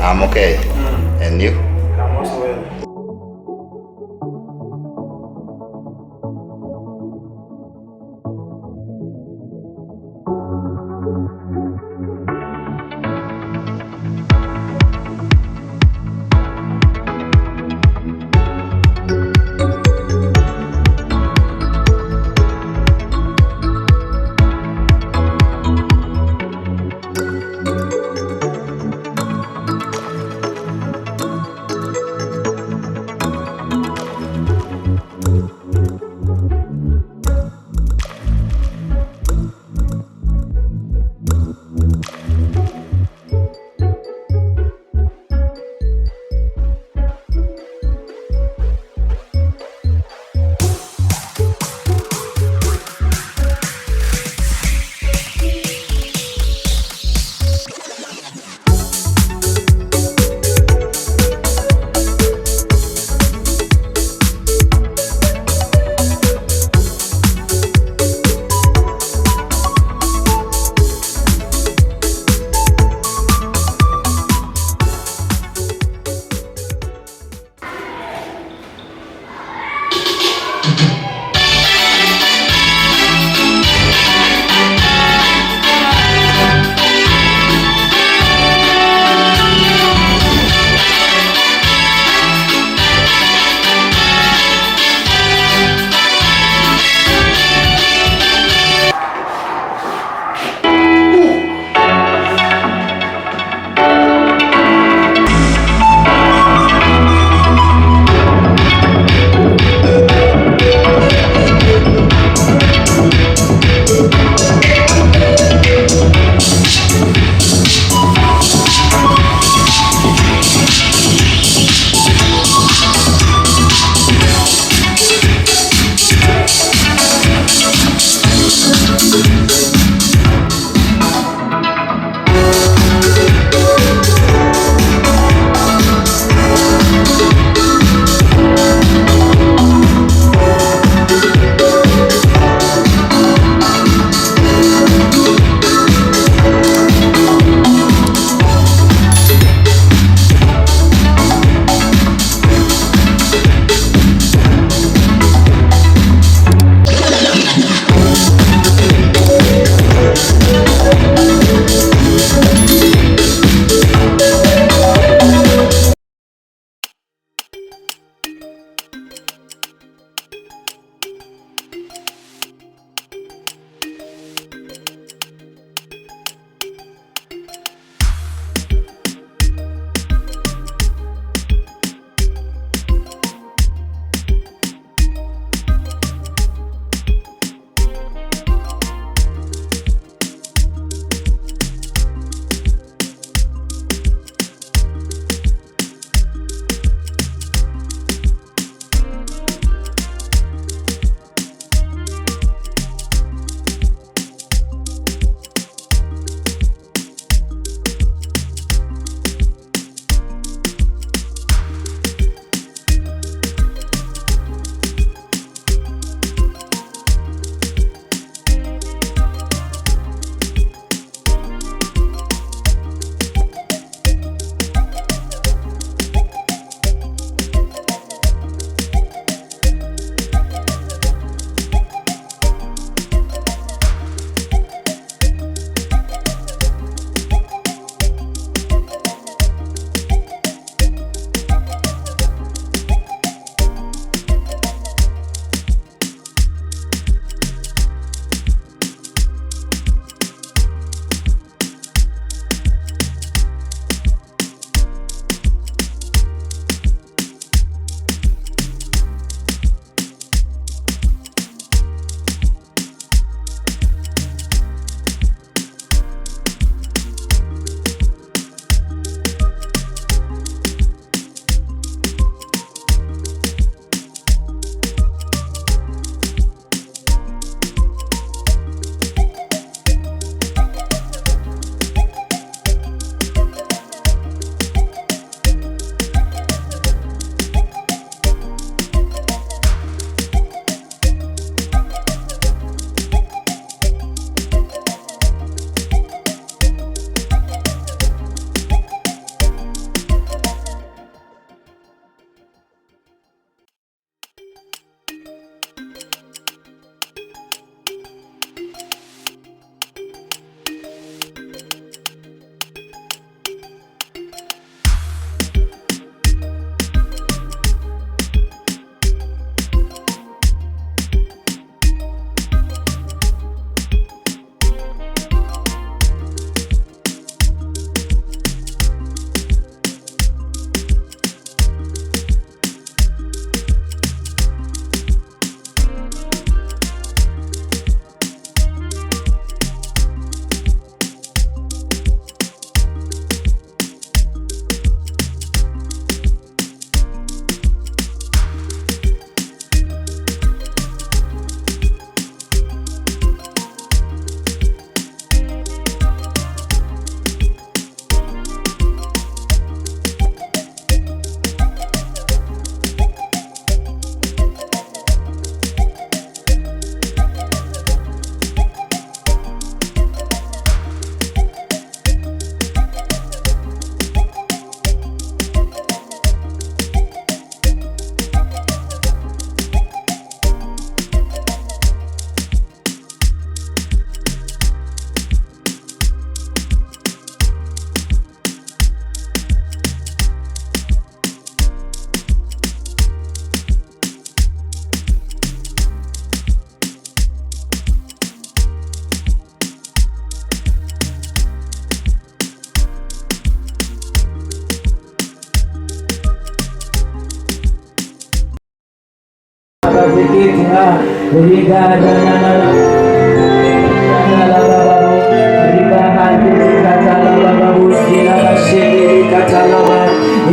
I'm okay. And you? I'm also well.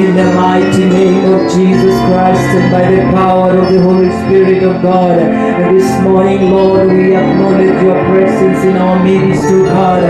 In the mighty name of Jesus Christ and by the power of the Holy Spirit of God, this morning, Lord, we acknowledge your presence in our midst, O God.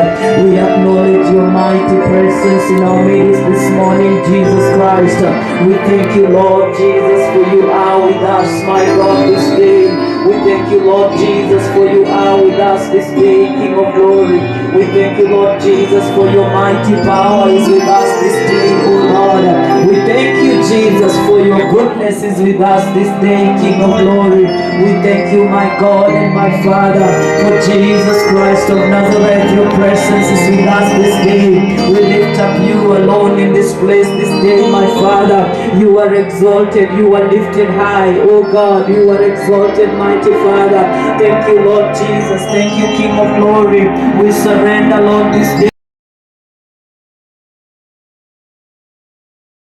We acknowledge your mighty presence in our midst this morning, Jesus Christ. We thank you, Lord Jesus, for you are with us, my God, this day. We thank you, Lord Jesus, for you are with us this day, King of glory. We thank you, Lord Jesus, for your mighty power is with us this day, O Lord. We thank you, Jesus, for your goodness is with us this day, King of glory. We thank you, my God and my Father, for Jesus Christ of Nazareth. Your presence is with us this day. We lift up you alone in this place this day, my Father. You are exalted, you are lifted high, oh God, you are exalted, mighty Father. Thank you, Lord Jesus. Thank you, King of glory. We surrender, Lord, this day.